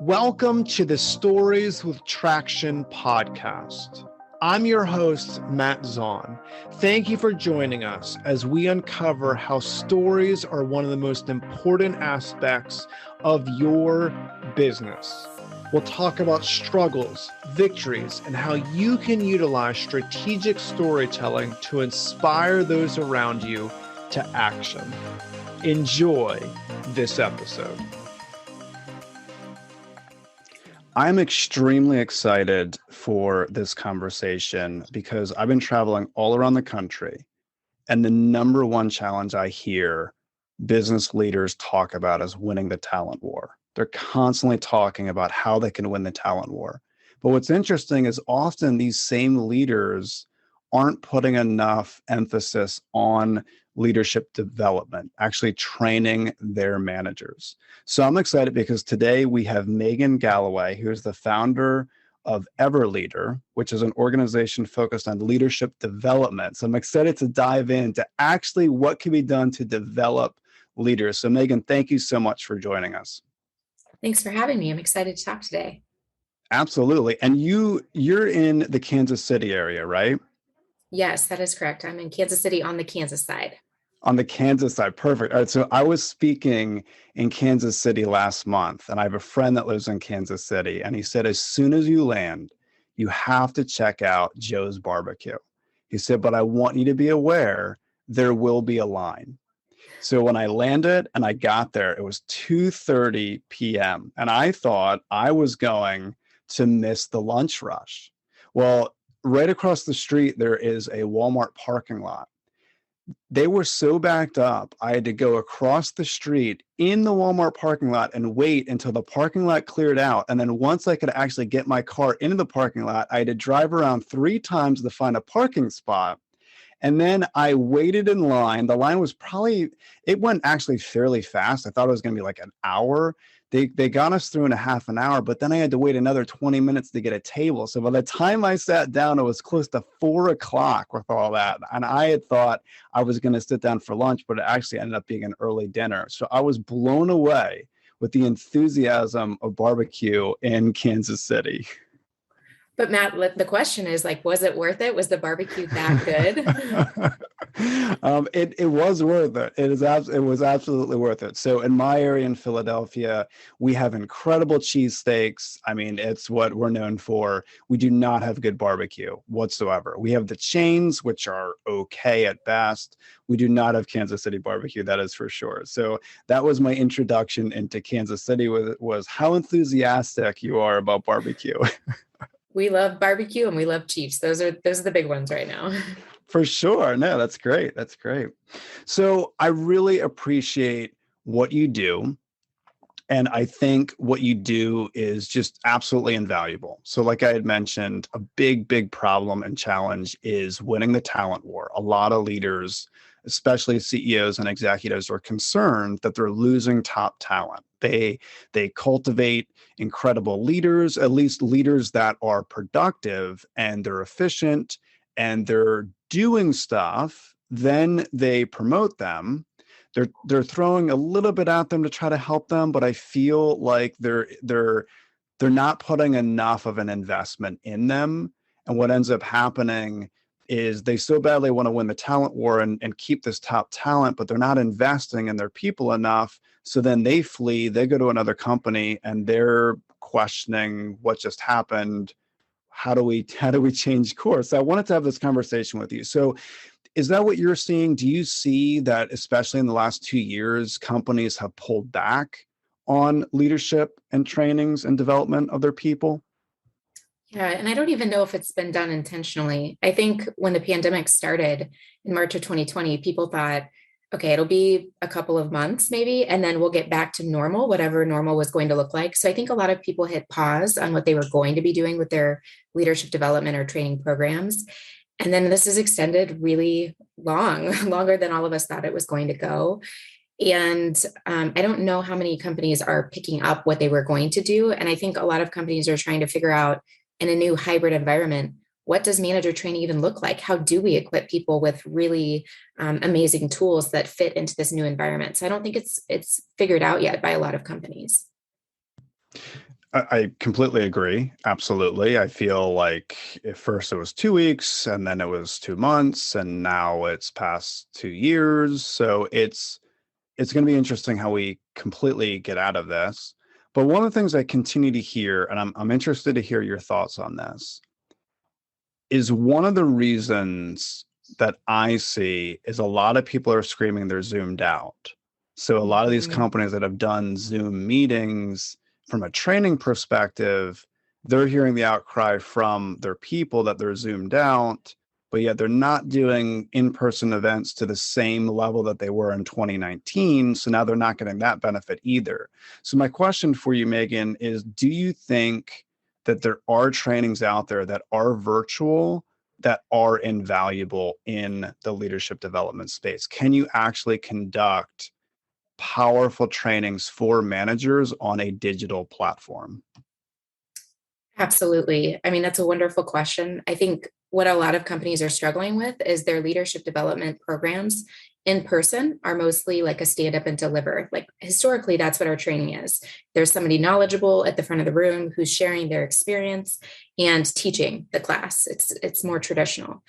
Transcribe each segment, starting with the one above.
Welcome to the Stories with Traction podcast. I'm your host, Matt Zaun. Thank you for joining us as we uncover how stories are one of the most important aspects of your business. We'll talk about struggles, victories, and how you can utilize strategic storytelling to inspire those around you to action. Enjoy this episode. I'm extremely excited for this conversation because I've been traveling all around the country, and the number one challenge I hear business leaders talk about is winning the talent war. They're constantly talking about how they can win the talent war. But what's interesting is often these same leaders aren't putting enough emphasis on leadership development, actually training their managers. So I'm excited because today we have Megan Galloway, who is the founder of EverLeader, which is an organization focused on leadership development. So I'm excited to dive into actually what can be done to develop leaders. So Megan, thank you so much for joining us. Thanks for having me. I'm excited to talk today. Absolutely. And you're in the Kansas City area, right? Yes, that is correct. I'm in Kansas City on the Kansas side. On the Kansas side. Perfect. All right. So I was speaking in Kansas City last month, and I have a friend that lives in Kansas City, and he said, as soon as you land, you have to check out Joe's Barbecue. He said, but I want you to be aware there will be a line. So when I landed and I got there, it was 2:30 p.m. and I thought I was going to miss the lunch rush. Well, right across the street, there is a Walmart parking lot. They were so backed up, I had to go across the street in the Walmart parking lot and wait until the parking lot cleared out. And then once I could actually get my car into the parking lot, I had to drive around 3 times to find a parking spot. And then I waited in line. The line was it went actually fairly fast. I thought it was going to be like an hour. They got us through in a half an hour, but then I had to wait another 20 minutes to get a table. So by the time I sat down, it was close to 4 o'clock with all that. And I had thought I was going to sit down for lunch, but it actually ended up being an early dinner. So I was blown away with the enthusiasm of barbecue in Kansas City. But Matt, the question is was it worth it? Was the barbecue that good? It was worth it. It was absolutely worth it. So in my area in Philadelphia, we have incredible cheesesteaks. I mean, it's what we're known for. We do not have good barbecue whatsoever. We have the chains, which are okay at best. We do not have Kansas City barbecue, that is for sure. So that was my introduction into Kansas City was how enthusiastic you are about barbecue. We love barbecue and we love Chiefs. Those are the big ones right now. For sure. No, that's great. That's great. So I really appreciate what you do. And I think what you do is just absolutely invaluable. So like I had mentioned, a big problem and challenge is winning the talent war. A lot of leaders, especially CEOs and executives, are concerned that they're losing top talent. They cultivate incredible leaders, at least leaders that are productive and they're efficient and they're doing stuff, then they promote them. They're throwing a little bit at them to try to help them, but I feel like they're not putting enough of an investment in them. And what ends up happening is they so badly want to win the talent war and keep this top talent, but they're not investing in their people enough. So then they flee, they go to another company and they're questioning what just happened. How do we change course? I wanted to have this conversation with you. So is that what you're seeing? Do you see that, especially in the last 2 years, companies have pulled back on leadership and trainings and development of their people? Yeah, and I don't even know if it's been done intentionally. I think when the pandemic started in March of 2020, people thought, okay, it'll be a couple of months maybe, and then we'll get back to normal, whatever normal was going to look like. So I think a lot of people hit pause on what they were going to be doing with their leadership development or training programs. And then this is extended really longer than all of us thought it was going to go. And I don't know how many companies are picking up what they were going to do. And I think a lot of companies are trying to figure out in a new hybrid environment, what does manager training even look like? How do we equip people with really amazing tools that fit into this new environment? So I don't think it's figured out yet by a lot of companies. I completely agree. Absolutely. I feel like at first it was 2 weeks and then it was 2 months and now it's past 2 years. So it's going to be interesting how we completely get out of this. But one of the things I continue to hear, and I'm interested to hear your thoughts on this, is one of the reasons that I see is a lot of people are screaming they're zoomed out. So a lot of these Mhm. companies that have done Zoom meetings from a training perspective, they're hearing the outcry from their people that they're zoomed out, but yet they're not doing in-person events to the same level that they were in 2019. So now they're not getting that benefit either. So my question for you, Megan, is do you think that there are trainings out there that are virtual that are invaluable in the leadership development space? Can you actually conduct powerful trainings for managers on a digital platform? Absolutely. I mean, that's a wonderful question. I think what a lot of companies are struggling with is their leadership development programs in person are mostly like a stand up and deliver. Like historically, that's what our training is. There's somebody knowledgeable at the front of the room who's sharing their experience and teaching the class. It's more traditional.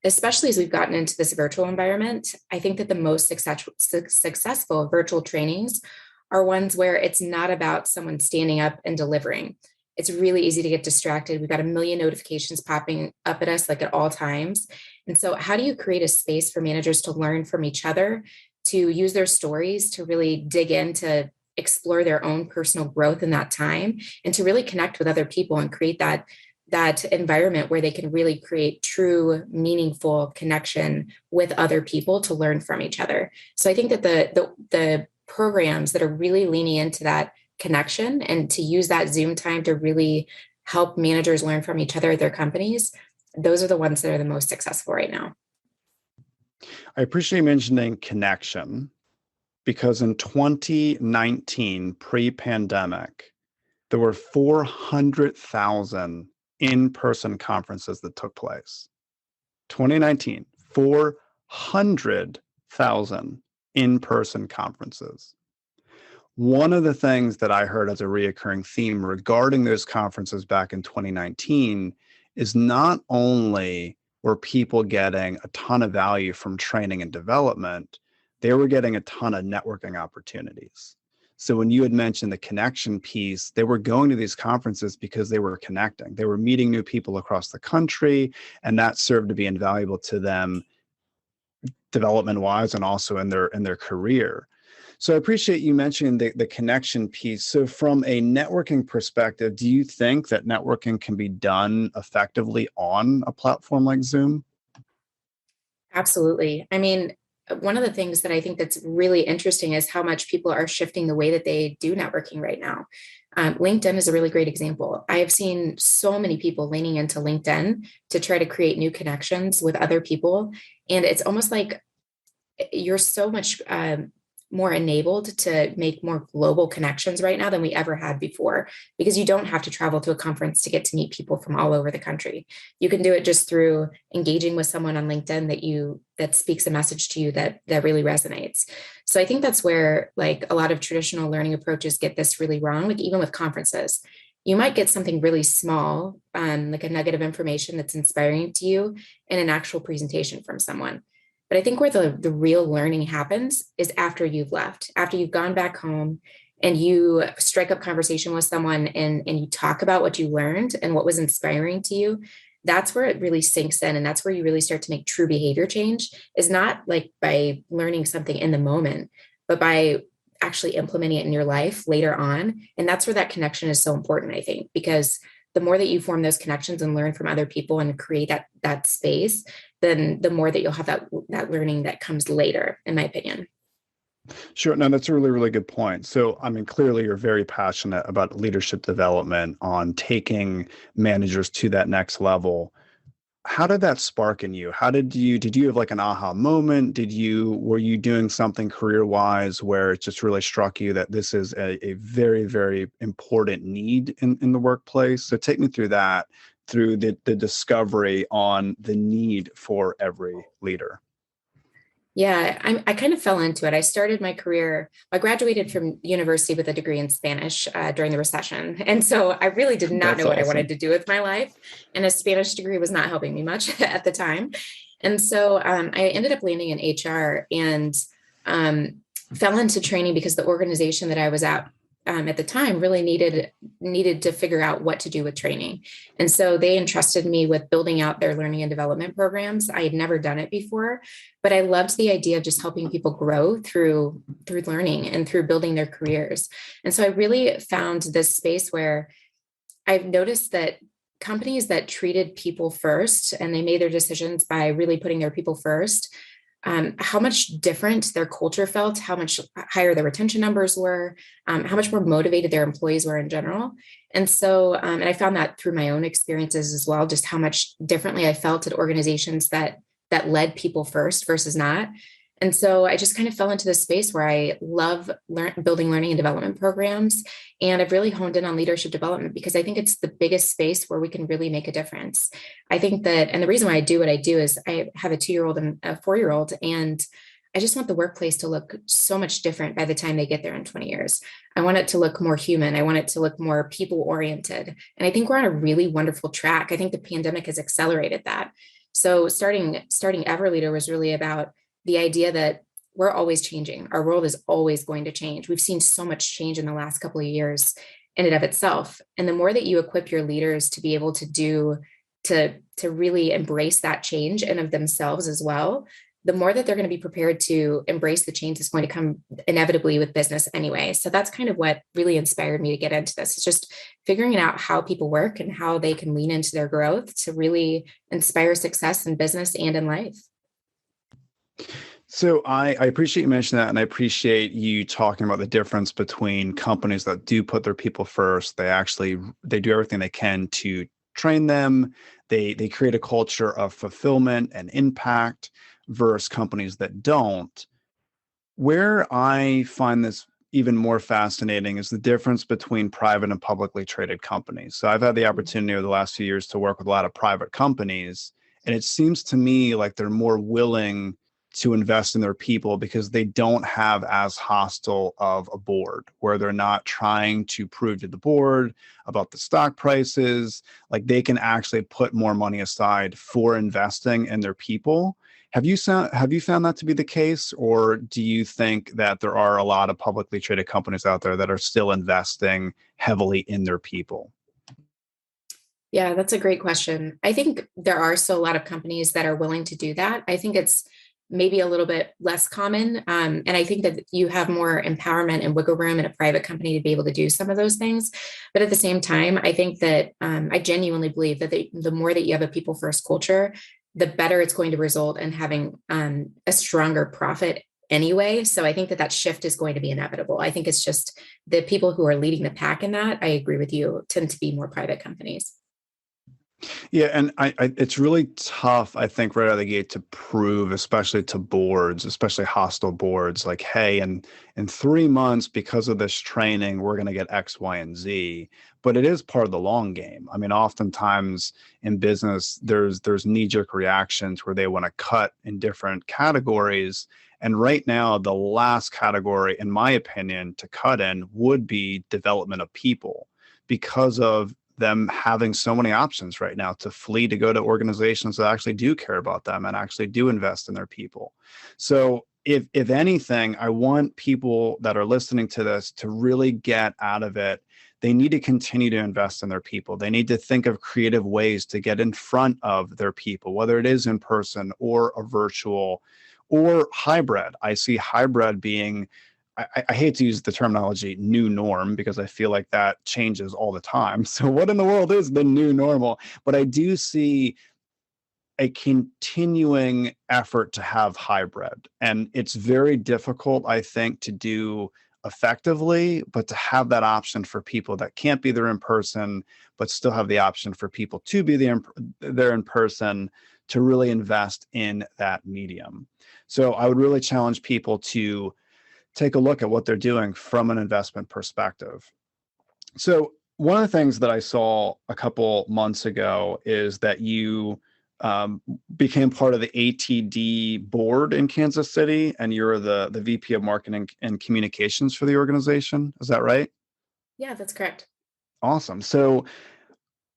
Especially as we've gotten into this virtual environment, I think that the most successful virtual trainings are ones where it's not about someone standing up and delivering. It's really easy to get distracted. We've got a million notifications popping up at us like at all times. And so, how do you create a space for managers to learn from each other, to use their stories, to really dig in, to explore their own personal growth in that time, and to really connect with other people and create that environment where they can really create true meaningful connection with other people to learn from each other. So I think that the programs that are really leaning into that connection and to use that Zoom time to really help managers learn from each other at their companies, those are the ones that are the most successful right now. I appreciate you mentioning connection because in 2019, pre-pandemic, there were 400,000 in-person conferences that took place. 2019, 400,000 in-person conferences. One of the things that I heard as a reoccurring theme regarding those conferences back in 2019 is not only were people getting a ton of value from training and development, they were getting a ton of networking opportunities. So when you had mentioned the connection piece, they were going to these conferences because they were connecting. They were meeting new people across the country, and that served to be invaluable to them development-wise and also in their career. So I appreciate you mentioning the connection piece. So from a networking perspective, do you think that networking can be done effectively on a platform like Zoom? Absolutely. I mean, one of the things that I think that's really interesting is how much people are shifting the way that they do networking right now. LinkedIn is a really great example. I have seen so many people leaning into LinkedIn to try to create new connections with other people. And it's almost like you're so much more enabled to make more global connections right now than we ever had before, because you don't have to travel to a conference to get to meet people from all over the country. You can do it just through engaging with someone on LinkedIn that speaks a message to you that really resonates. So I think that's where like a lot of traditional learning approaches get this really wrong. Like even with conferences, you might get something really small, like a nugget of information that's inspiring to you in an actual presentation from someone. But I think where the real learning happens is after you've left, after you've gone back home and you strike up conversation with someone and you talk about what you learned and what was inspiring to you. That's where it really sinks in. And that's where you really start to make true behavior change, is not like by learning something in the moment, but by actually implementing it in your life later on. And that's where that connection is so important, I think, because the more that you form those connections and learn from other people and create that space, then the more that you'll have that learning that comes later, in my opinion. Sure. No, that's a really, really good point. So, I mean, clearly you're very passionate about leadership development on taking managers to that next level. How did that spark in you? Did you have like an aha moment? Were you doing something career wise where it just really struck you that this is a very, very important need in the workplace? So take me through that, through the discovery on the need for every leader. Yeah, I kind of fell into it. I started my career, I graduated from university with a degree in Spanish during the recession. And so I really did not That's know what I awesome. wanted to do with my life. And a Spanish degree was not helping me much at the time. And so I ended up landing in HR and um, fell into training because the organization that I was at the time really needed to figure out what to do with training. And so they entrusted me with building out their learning and development programs. I had never done it before, but I loved the idea of just helping people grow through learning and through building their careers. And so I really found this space where I've noticed that companies that treated people first and they made their decisions by really putting their people first, how much different their culture felt, how much higher their retention numbers were, how much more motivated their employees were in general. And so, and I found that through my own experiences as well, just how much differently I felt at organizations that led people first versus not. And so I just kind of fell into this space where I love building learning and development programs. And I've really honed in on leadership development because I think it's the biggest space where we can really make a difference. I think that, and the reason why I do what I do is I have a 2-year-old and a 4-year-old, and I just want the workplace to look so much different by the time they get there in 20 years. I want it to look more human. I want it to look more people oriented. And I think we're on a really wonderful track. I think the pandemic has accelerated that. So starting Everleader was really about the idea that we're always changing. Our world is always going to change. We've seen so much change in the last couple of years in and of itself. And the more that you equip your leaders to be able to do, to really embrace that change and of themselves as well, the more that they're going to be prepared to embrace the change that's going to come inevitably with business anyway. So that's kind of what really inspired me to get into this. It's just figuring out how people work and how they can lean into their growth to really inspire success in business and in life. So I appreciate you mentioning that, and I appreciate you talking about the difference between companies that do put their people first. They do everything they can to train them. They create a culture of fulfillment and impact versus companies that don't. Where I find this even more fascinating is the difference between private and publicly traded companies. So I've had the opportunity over the last few years to work with a lot of private companies, and it seems to me like they're more willing to invest in their people because they don't have as hostile of a board where they're not trying to prove to the board about the stock prices. Like they can actually put more money aside for investing in their people. Have you found that to be the case, or do you think that there are a lot of publicly traded companies out there that are still investing heavily in their people? Yeah, that's a great question. I think there are still a lot of companies that are willing to do that. I think it's maybe a little bit less common. And I think that you have more empowerment and wiggle room in a private company to be able to do some of those things. But at the same time, I think that I genuinely believe that the more that you have a people first culture, the better it's going to result in having a stronger profit anyway. So I think that that shift is going to be inevitable. I think it's just the people who are leading the pack in that, I agree with you, tend to be more private companies. Yeah, and it's really tough, I think, right out of the gate to prove, especially to boards, especially hostile boards, like, hey, in 3 months, because of this training, we're going to get X, Y, and Z. But it is part of the long game. I mean, oftentimes in business, there's knee-jerk reactions where they want to cut in different categories. And right now, the last category, in my opinion, to cut in would be development of people because of them having so many options right now to flee to go to organizations that actually do care about them and actually do invest in their people. So if anything, I want people that are listening to this to really get out of it. They need to continue to invest in their people. They need to think of creative ways to get in front of their people, whether it is in person or a virtual or hybrid. I see hybrid being, I hate to use the terminology new norm because I feel like that changes all the time. So what in the world is the new normal? But I do see a continuing effort to have hybrid. And it's very difficult, I think, to do effectively, but to have that option for people that can't be there in person, but still have the option for people to be there in person to really invest in that medium. So I would really challenge people to take a look at what they're doing from an investment perspective. So one of the things that I saw a couple months ago is that you became part of the ATD board in Kansas City, and you're the VP of Marketing and Communications for the organization. Is that right? Yeah, that's correct. Awesome. So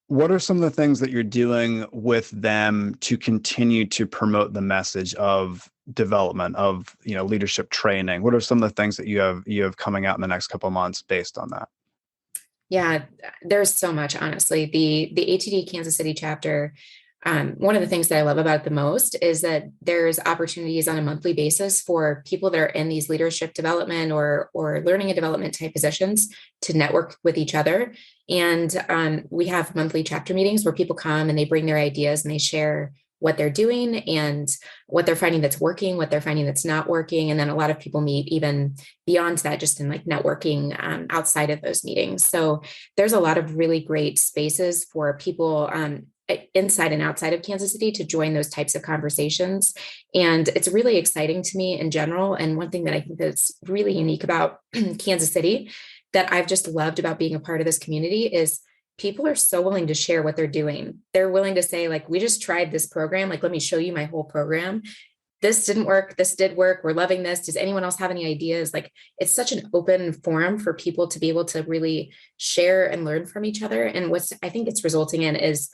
what are some of the things that you're doing with them to continue to promote the message of development, of leadership training? What are some of the things that you have coming out in the next couple of months based on that? Yeah, there's so much, honestly. The ATD Kansas City chapter, one of the things that I love about it the most is that there's opportunities on a monthly basis for people that are in these leadership development or learning and development type positions to network with each other. And we have monthly chapter meetings where people come and they bring their ideas and they share what they're doing and what they're finding that's working, what they're finding that's not working. And then a lot of people meet even beyond that, just in like networking outside of those meetings. So there's a lot of really great spaces for people inside and outside of Kansas City to join those types of conversations. And it's really exciting to me in general. And one thing that I think that's really unique about Kansas City that I've just loved about being a part of this community is people are so willing to share what they're doing. They're willing to say, like, we just tried this program. Like, let me show you my whole program. This didn't work. This did work. We're loving this. Does anyone else have any ideas? Like, it's such an open forum for people to be able to really share and learn from each other. And what's I think it's resulting in is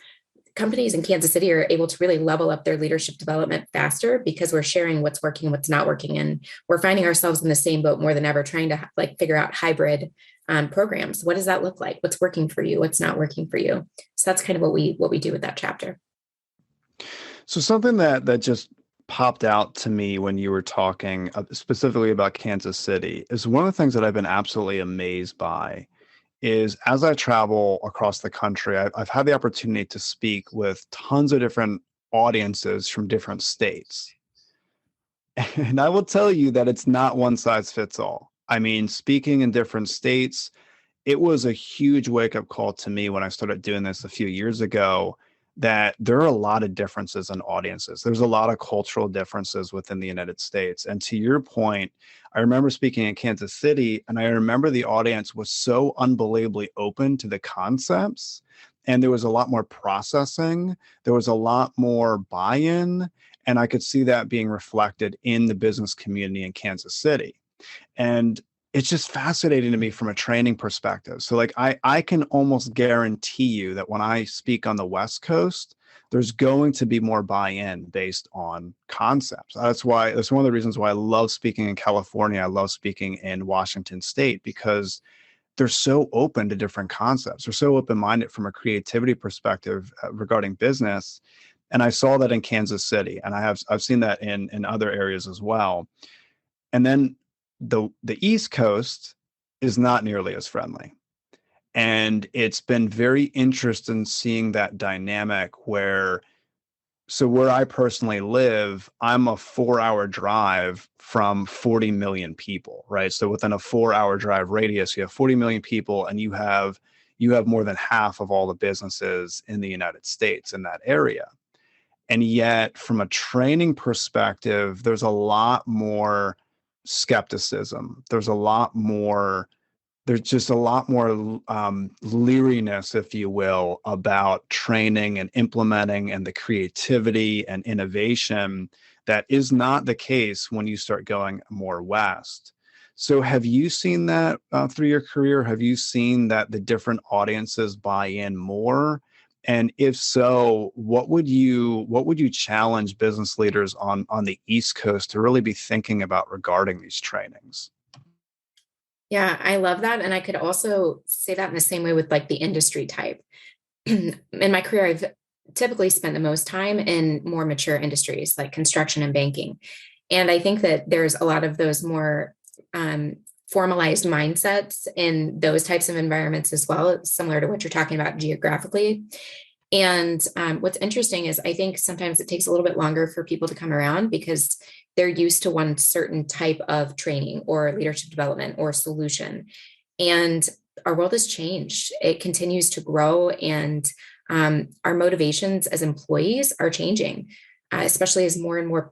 companies in Kansas City are able to really level up their leadership development faster because we're sharing what's working, what's not working. And we're finding ourselves in the same boat more than ever, trying to like figure out hybrid programs. What does that look like? What's working for you? What's not working for you? So that's kind of what we do with that chapter. So something that just popped out to me when you were talking specifically about Kansas City is one of the things that I've been absolutely amazed by is as I travel across the country, I've had the opportunity to speak with tons of different audiences from different states. And I will tell you that it's not one size fits all. I mean, speaking in different states, it was a huge wake-up call to me when I started doing this a few years ago that there are a lot of differences in audiences. There's a lot of cultural differences within the United States. And to your point, I remember speaking in Kansas City, and I remember the audience was so unbelievably open to the concepts. And there was a lot more processing. There was a lot more buy-in. And I could see that being reflected in the business community in Kansas City. And it's just fascinating to me from a training perspective. So like I can almost guarantee you that when I speak on the West Coast, there's going to be more buy-in based on concepts. That's one of the reasons why I love speaking in California. I love speaking in Washington State because they're so open to different concepts. They're so open-minded from a creativity perspective regarding business. And I saw that in Kansas City, and I've seen that in other areas as well. And then the East Coast is not nearly as friendly. And it's been very interesting seeing that dynamic where I personally live, I'm a 4-hour drive from 40 million people, right? So within a 4-hour drive radius, you have 40 million people, and you have more than half of all the businesses in the United States in that area. And yet from a training perspective, there's a lot more skepticism. There's just a lot more leeriness, if you will, about training and implementing and the creativity and innovation that is not the case when you start going more west. So have you seen that through your career? Have you seen that the different audiences buy in more? And if so, what would you challenge business leaders on the East Coast to really be thinking about regarding these trainings? Yeah, I love that. And I could also say that in the same way with like the industry type. In my career, I've typically spent the most time in more mature industries like construction and banking. And I think that there's a lot of those more formalized mindsets in those types of environments as well, similar to what you're talking about geographically. And what's interesting is I think sometimes it takes a little bit longer for people to come around because they're used to one certain type of training or leadership development or solution. And our world has changed. It continues to grow, and our motivations as employees are changing, especially as more and more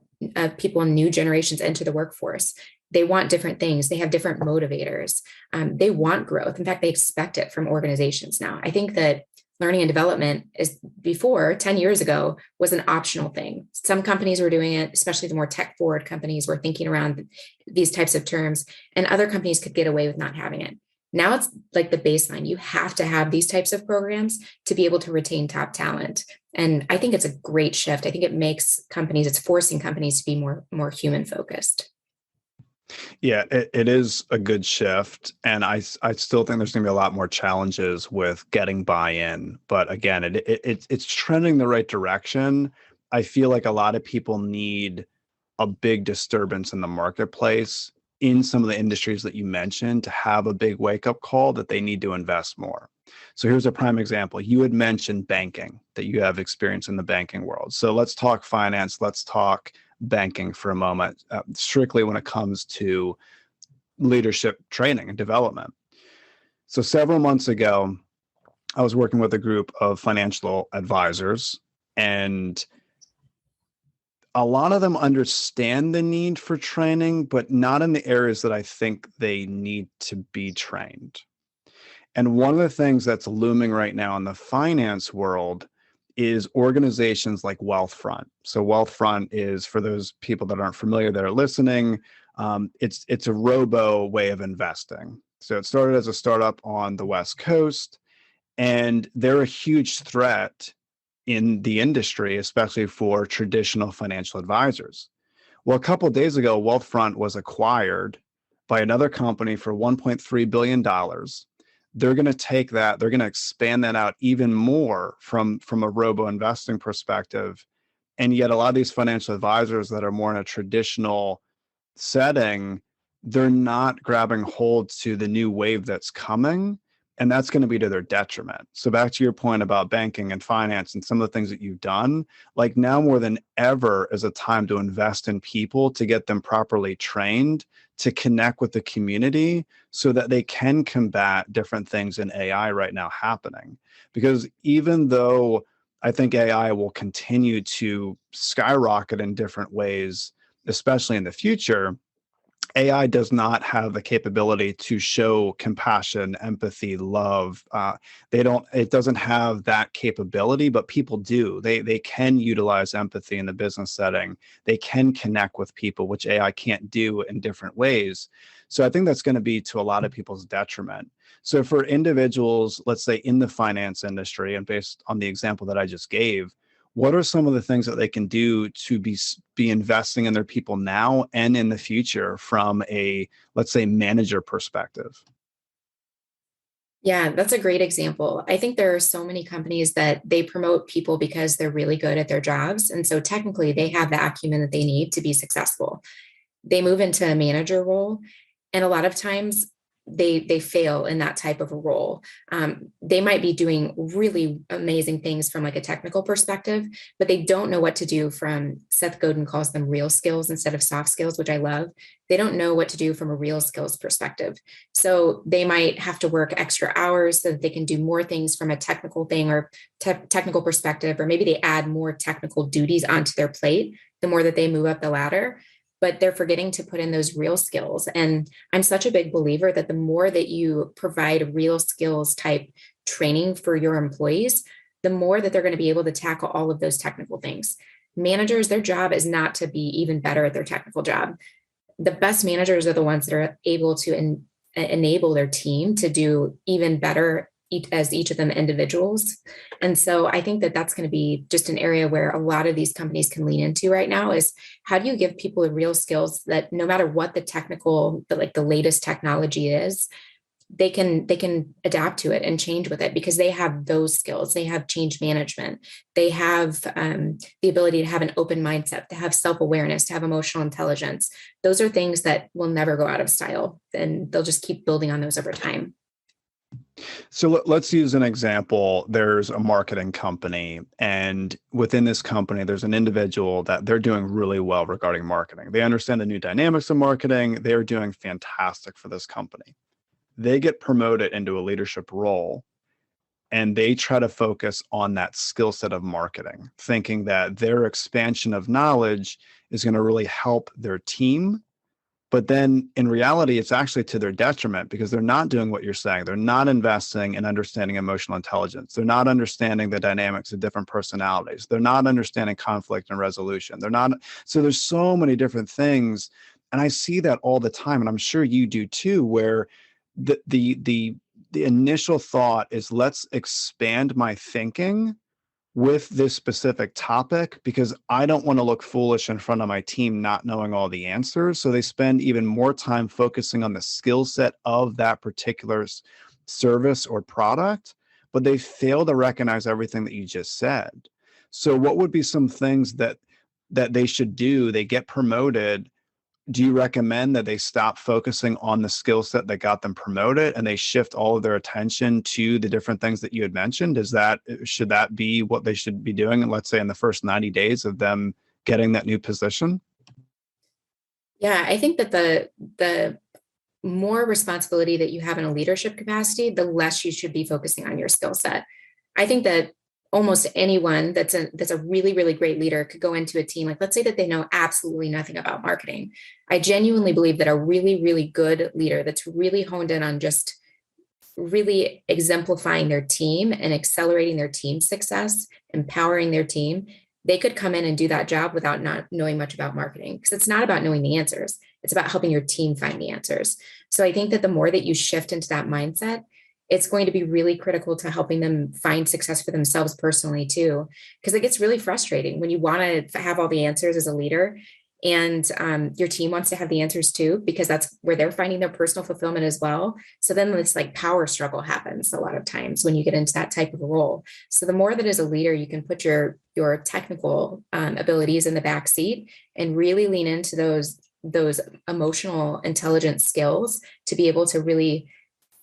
people in new generations enter the workforce. They want different things. They have different motivators. They want growth. In fact, they expect it from organizations now. I think that learning and development is before 10 years ago was an optional thing. Some companies were doing it, especially the more tech forward companies were thinking around these types of terms, and other companies could get away with not having it. Now it's like the baseline. You have to have these types of programs to be able to retain top talent. And I think it's a great shift. I think it makes companies, it's forcing companies to be more human focused. Yeah, it is a good shift. And I still think there's going to be a lot more challenges with getting buy-in. But again, it's trending the right direction. I feel like a lot of people need a big disturbance in the marketplace in some of the industries that you mentioned to have a big wake-up call that they need to invest more. So here's a prime example. You had mentioned banking, that you have experience in the banking world. So let's talk finance. Let's talk banking for a moment, strictly when it comes to leadership training and development. So several months ago, I was working with a group of financial advisors, and a lot of them understand the need for training, but not in the areas that I think they need to be trained. And one of the things that's looming right now in the finance world is organizations like Wealthfront. So Wealthfront is, for those people that aren't familiar that are listening, it's a robo way of investing. So it started as a startup on the West Coast, and they're a huge threat in the industry, especially for traditional financial advisors. Well, a couple of days ago, Wealthfront was acquired by another company for $1.3 billion. They're going to take that, they're going to expand that out even more from a robo investing perspective. And yet a lot of these financial advisors that are more in a traditional setting, they're not grabbing hold to the new wave that's coming. And that's going to be to their detriment. So back to your point about banking and finance and some of the things that you've done, like now more than ever is a time to invest in people, to get them properly trained, to connect with the community so that they can combat different things in AI right now happening. Because even though I think AI will continue to skyrocket in different ways, especially in the future, AI does not have the capability to show compassion, empathy, love. It doesn't have that capability, but people do. They can utilize empathy in the business setting. They can connect with people, which AI can't do in different ways. So I think that's going to be to a lot of people's detriment. So for individuals, let's say in the finance industry, and based on the example that I just gave, what are some of the things that they can do to be investing in their people now and in the future from a, let's say, manager perspective? Yeah, that's a great example. I think there are so many companies that they promote people because they're really good at their jobs. And so technically they have the acumen that they need to be successful. They move into a manager role, and a lot of times they fail in that type of a role. They might be doing really amazing things from like a technical perspective, but they don't know what to do from, Seth Godin calls them real skills instead of soft skills, which I love. They don't know what to do from a real skills perspective. So they might have to work extra hours so that they can do more things from a technical thing or technical perspective, or maybe they add more technical duties onto their plate the more that they move up the ladder, but they're forgetting to put in those real skills. And I'm such a big believer that the more that you provide real skills type training for your employees, the more that they're going to be able to tackle all of those technical things. Managers, their job is not to be even better at their technical job. The best managers are the ones that are able to enable their team to do even better as each of them individuals. And so I think that that's going to be just an area where a lot of these companies can lean into right now, is how do you give people the real skills that no matter what the technical, like the latest technology is, they can adapt to it and change with it, because they have those skills. They have change management. They have the ability to have an open mindset, to have self-awareness, to have emotional intelligence. Those are things that will never go out of style, and they'll just keep building on those over time. So let's use an example. There's a marketing company, and within this company, there's an individual that they're doing really well regarding marketing. They understand the new dynamics of marketing. They're doing fantastic for this company. They get promoted into a leadership role, and they try to focus on that skill set of marketing, thinking that their expansion of knowledge is going to really help their team But then in reality, it's actually to their detriment because they're not doing what you're saying. They're not investing in understanding emotional intelligence. They're not understanding the dynamics of different personalities. They're not understanding conflict and resolution. They're not. So there's so many different things. And I see that all the time. And I'm sure you do too, where the initial thought is, let's expand my thinking with this specific topic because I don't want to look foolish in front of my team not knowing all the answers. So they spend even more time focusing on the skill set of that particular service or product, but they fail to recognize everything that you just said. So what would be some things that they should do? They get promoted. Do you recommend that they stop focusing on the skill set that got them promoted and they shift all of their attention to the different things that you had mentioned? Should that be what they should be doing, let's say in the first 90 days of them getting that new position? Yeah, I think that the more responsibility that you have in a leadership capacity, the less you should be focusing on your skill set. I think that almost anyone that's a really, really great leader could go into a team. Like, let's say that they know absolutely nothing about marketing. I genuinely believe that a really, really good leader that's really honed in on just really exemplifying their team and accelerating their team's success, empowering their team, they could come in and do that job without not knowing much about marketing, because it's not about knowing the answers. It's about helping your team find the answers. So I think that the more that you shift into that mindset, it's going to be really critical to helping them find success for themselves personally too, because it gets really frustrating when you want to have all the answers as a leader and your team wants to have the answers too, because that's where they're finding their personal fulfillment as well. So then this like power struggle happens a lot of times when you get into that type of a role. So the more that as a leader, you can put your technical abilities in the back seat and really lean into those emotional intelligence skills to be able to really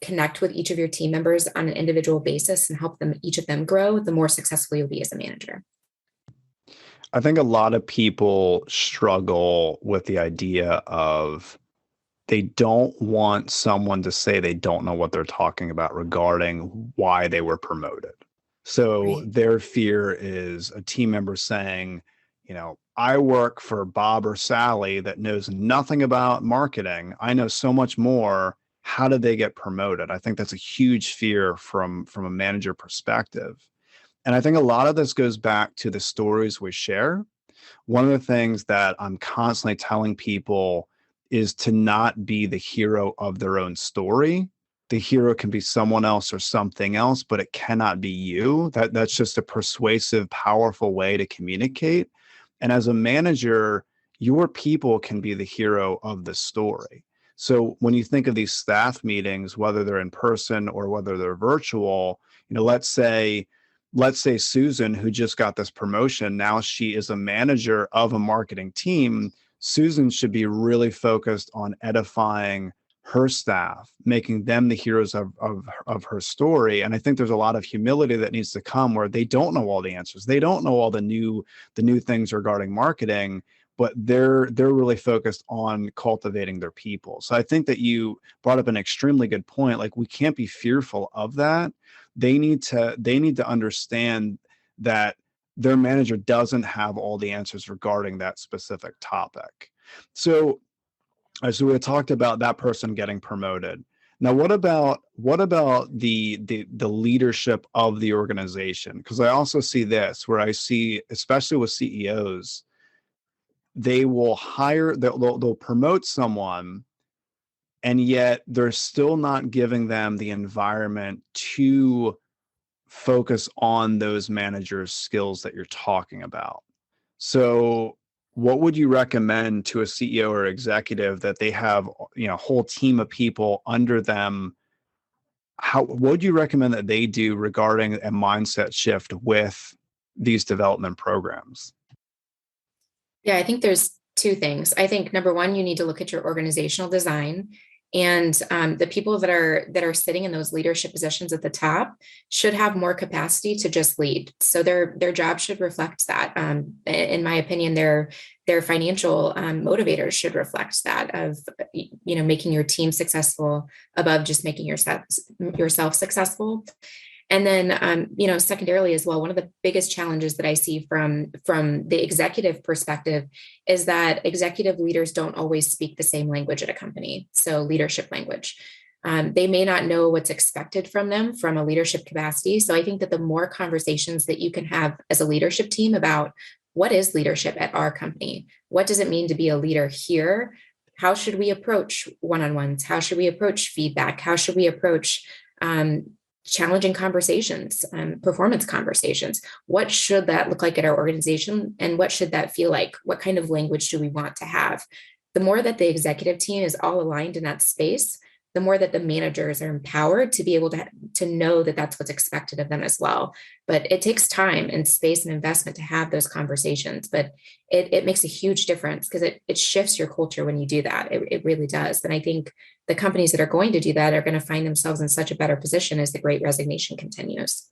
connect with each of your team members on an individual basis and help them, each of them grow, the more successful you'll be as a manager. I think a lot of people struggle with the idea of they don't want someone to say they don't know what they're talking about regarding why they were promoted. So Right. their fear is a team member saying, I work for Bob or Sally that knows nothing about marketing. I know so much more. How did they get promoted? I think that's a huge fear from a manager perspective. And I think a lot of this goes back to the stories we share. One of the things that I'm constantly telling people is to not be the hero of their own story. The hero can be someone else or something else, but it cannot be you. That's just a persuasive, powerful way to communicate. And as a manager, your people can be the hero of the story. So when you think of these staff meetings, whether they're in person or whether they're virtual, let's say Susan, who just got this promotion, now she is a manager of a marketing team. Susan should be really focused on edifying her staff, making them the heroes of her story. And I think there's a lot of humility that needs to come where they don't know all the answers. They don't know all the new things regarding marketing, but they're really focused on cultivating their people. So I think that you brought up an extremely good point. Like, we can't be fearful of that. They need to understand that their manager doesn't have all the answers regarding that specific topic. So we had talked about that person getting promoted. Now, what about the leadership of the organization? Because I also see this where I see, especially with CEOs, they will they'll promote someone, and yet they're still not giving them the environment to focus on those managers' skills that you're talking about. So what would you recommend to a CEO or executive that they have, a whole team of people under them? What would you recommend that they do regarding a mindset shift with these development programs? Yeah, I think there's two things. I think number one, you need to look at your organizational design, and the people that are sitting in those leadership positions at the top should have more capacity to just lead. So their job should reflect that. In my opinion, their financial motivators should reflect that, of making your team successful above just making yourself successful. And then, secondarily as well, one of the biggest challenges that I see from the executive perspective is that executive leaders don't always speak the same language at a company. So leadership language. They may not know what's expected from them from a leadership capacity. So I think that the more conversations that you can have as a leadership team about what is leadership at our company, what does it mean to be a leader here? How should we approach one-on-ones? How should we approach feedback? How should we approach challenging conversations, performance conversations? What should that look like at our organization? And what should that feel like? What kind of language do we want to have? The more that the executive team is all aligned in that space, the more that the managers are empowered to be able to know that that's what's expected of them as well. But it takes time and space and investment to have those conversations, but it makes a huge difference because it shifts your culture when you do that. It really does. And I think the companies that are going to do that are going to find themselves in such a better position as the Great Resignation continues.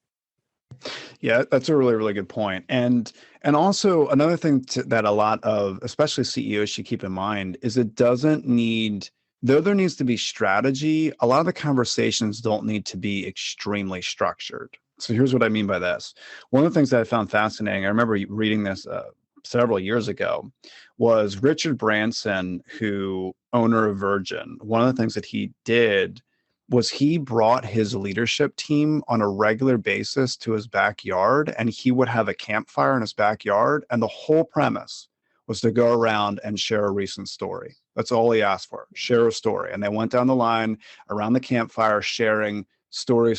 Yeah, that's a really, really good point. And also another thing that a lot of, especially CEOs, should keep in mind is it doesn't need, though there needs to be strategy, a lot of the conversations don't need to be extremely structured. So here's what I mean by this. One of the things that I found fascinating, I remember reading this several years ago, was Richard Branson, who owner of Virgin. One of the things that he did was he brought his leadership team on a regular basis to his backyard, and he would have a campfire in his backyard. And the whole premise was to go around and share a recent story. That's all he asked for, share a story. And they went down the line around the campfire sharing story.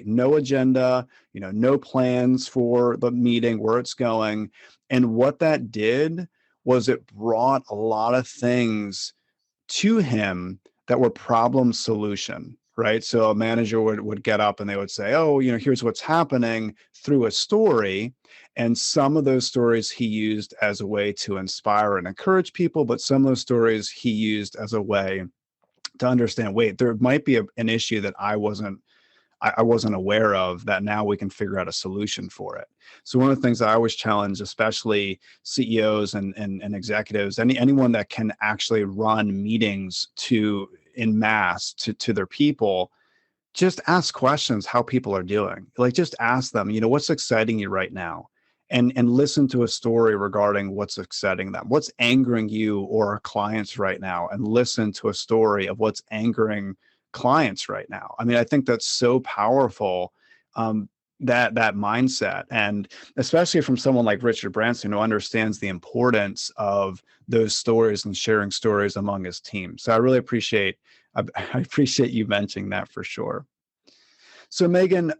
No agenda, no plans for the meeting, where it's going. And what that did was it brought a lot of things to him that were problem solution, right? So a manager would get up and they would say, oh, here's what's happening through a story. And some of those stories he used as a way to inspire and encourage people, but some of those stories he used as a way to understand, wait, there might be an issue that I wasn't aware of, that now we can figure out a solution for it. So one of the things I always challenge, especially CEOs and executives, anyone that can actually run meetings in mass to their people, just ask questions how people are doing. Like, just ask them, what's exciting you right now? And listen to a story regarding what's exciting them, what's angering you or our clients right now, and listen to a story of what's angering clients right now. I mean, I think that's so powerful, that mindset, and especially from someone like Richard Branson, who understands the importance of those stories and sharing stories among his team. So I really appreciate you mentioning that for sure. So Megan,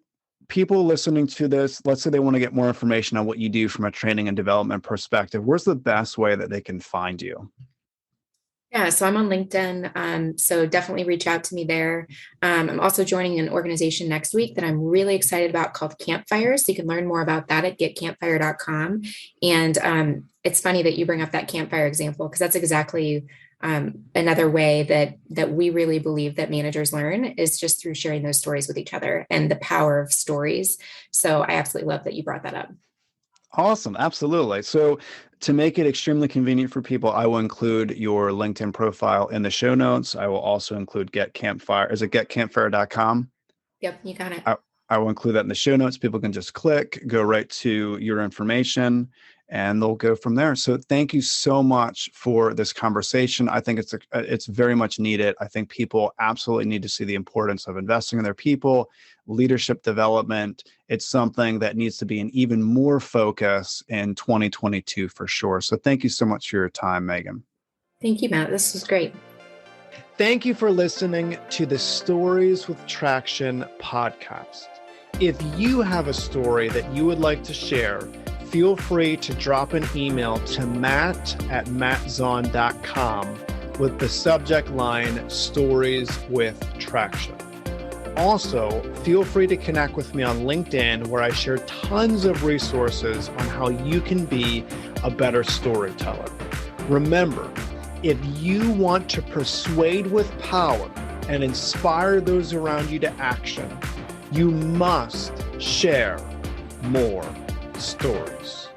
people listening to this, let's say they want to get more information on what you do from a training and development perspective. Where's the best way that they can find you? Yeah, so I'm on LinkedIn. So definitely reach out to me there. I'm also joining an organization next week that I'm really excited about called Campfire. So you can learn more about that at getcampfire.com. And it's funny that you bring up that campfire example, because that's exactly another way that we really believe that managers learn is just through sharing those stories with each other and the power of stories. So I absolutely love that you brought that up. Awesome. Absolutely. So to make it extremely convenient for people, I will include your LinkedIn profile in the show notes. I will also include Get Campfire. Is it getcampfire.com? Yep, you got it. I will include that in the show notes. People can just click, go right to your information, and they'll go from there. So thank you so much for this conversation. I think it's very much needed. I think people absolutely need to see the importance of investing in their people, leadership development. It's something that needs to be an even more focus in 2022 for sure. So thank you so much for your time, Megan. Thank you, Matt. This was great. Thank you for listening to the Stories with Traction podcast. If you have a story that you would like to share, feel free to drop an email to matt@mattzaun.com with the subject line Stories with Traction. Also, feel free to connect with me on LinkedIn, where I share tons of resources on how you can be a better storyteller. Remember, if you want to persuade with power and inspire those around you to action, you must share more stories.